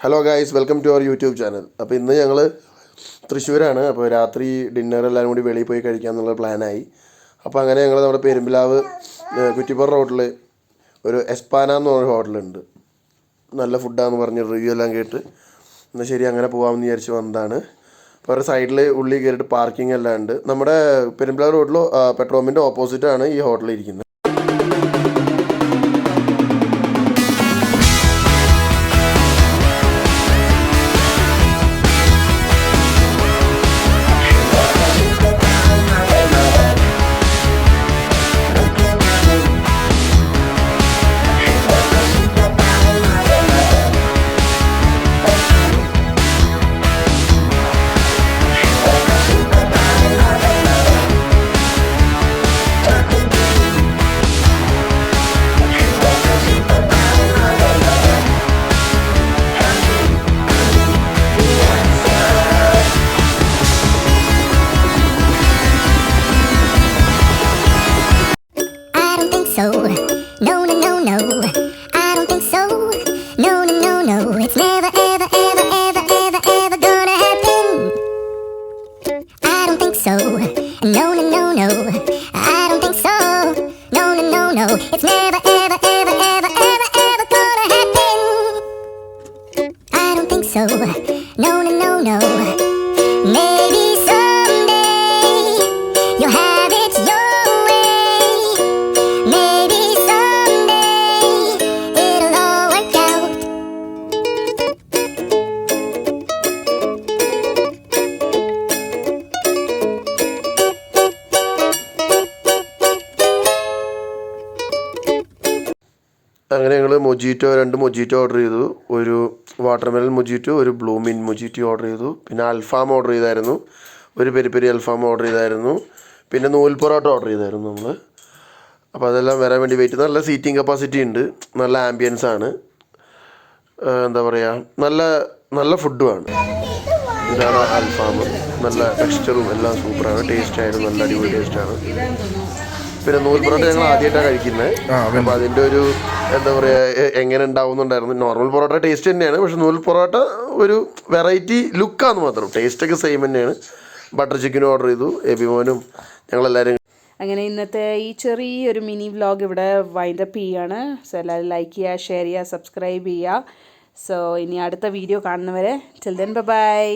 Hello guys, welcome to our YouTube channel. അപ്പോൾ ഇന്ന് ഞങ്ങൾ തൃശ്ശൂരാണ്. അപ്പോൾ രാത്രി ഡിന്നർ എല്ലാവരും കൂടി വെളിയിൽ പോയി കഴിക്കാമെന്നുള്ള പ്ലാനായി. അപ്പോൾ അങ്ങനെ ഞങ്ങൾ നമ്മുടെ പെരുമ്പിലാവ് കുറ്റിപ്പുറം റോഡിൽ ഒരു എസ്പാന എന്ന് പറഞ്ഞ ഹോട്ടലുണ്ട്. നല്ല ഫുഡാണെന്ന് പറഞ്ഞ് റിവ്യൂ എല്ലാം കേട്ട് എന്നാൽ ശരി അങ്ങനെ പോകാമെന്ന് വിചാരിച്ച് വന്നതാണ്. അപ്പോൾ അവരുടെ സൈഡിൽ ഉള്ളിൽ കയറിയിട്ട് പാർക്കിംഗ് എല്ലാം ഉണ്ട്. നമ്മുടെ പെരുമ്പിലാവ് റോഡിൽ പെട്രോൾ പമ്പിൻ്റെ ഓപ്പോസിറ്റാണ് ഈ ഹോട്ടലിൽ ഇരിക്കുന്നത്. So, no, no, no, no, I don't think so. No, no, no, no, it's never, ever, ever, ever, ever, ever gonna happen. I don't think so. No, no, no, no, I don't think so. No, no, no, no, it's never, ever, ever, ever, ever, ever gonna happen. I don't think so. No, no, no, no. Maybe someday you'll have it your അങ്ങനെ ഞങ്ങൾ രണ്ട് mojito order ചെയ്തു. ഒരു watermelon mojito, ഒരു blue മിൻ mojito order ചെയ്തു. പിന്നെ അൽഫാം order ചെയ്തായിരുന്നു, ഒരു പെരി പെരി അൽഫാം ഓർഡർ ചെയ്തായിരുന്നു. പിന്നെ നൂൽ പൊറോട്ട ഓർഡർ ചെയ്തായിരുന്നു നമ്മൾ. അപ്പോൾ അതെല്ലാം വരാൻ വേണ്ടി വെയിറ്റ്. നല്ല സീറ്റിംഗ് കപ്പാസിറ്റി ഉണ്ട്, നല്ല ആംബിയൻസ് ആണ്, എന്താ പറയുക, നല്ല നല്ല ഫുഡുമാണ്. ഇതാണ് അൽഫാം. നല്ല ടെക്സ്ചറും എല്ലാം സൂപ്പറാണ്, ടേസ്റ്റായിരുന്നു, നല്ല അടിപൊളി ടേസ്റ്റാണ്. പിന്നെ നൂൽ പൊറോട്ട ഞങ്ങൾ ആദ്യമായിട്ടാണ് കഴിക്കുന്നത്. അപ്പോൾ അതിൻ്റെ ഒരു എന്താ പറയുക, എങ്ങനെ ഉണ്ടാവുന്നുണ്ടായിരുന്നു. നോർമൽ പൊറോട്ട ടേസ്റ്റ് തന്നെയാണ്, പക്ഷെ നൂൽ പൊറോട്ട ഒരു വെറൈറ്റി ലുക്കാന്ന് മാത്രം. ടേസ്റ്റൊക്കെ സെയിം തന്നെയാണ്. ബട്ടർ ചിക്കനും ഓർഡർ ചെയ്തു, എബിമോനും ഞങ്ങളെല്ലാവരും. അങ്ങനെ ഇന്നത്തെ ഈ ചെറിയൊരു മിനി വ്ലോഗ് ഇവിടെ വൈൻഡപ്പ് ചെയ്യുകയാണ്. സോ എല്ലാവരും ലൈക്ക് ചെയ്യുക, ഷെയർ ചെയ്യുക, സബ്സ്ക്രൈബ് ചെയ്യുക. സോ ഇനി അടുത്ത വീഡിയോ കാണുന്നവരെ ടിൽ ദെൻ ബൈ.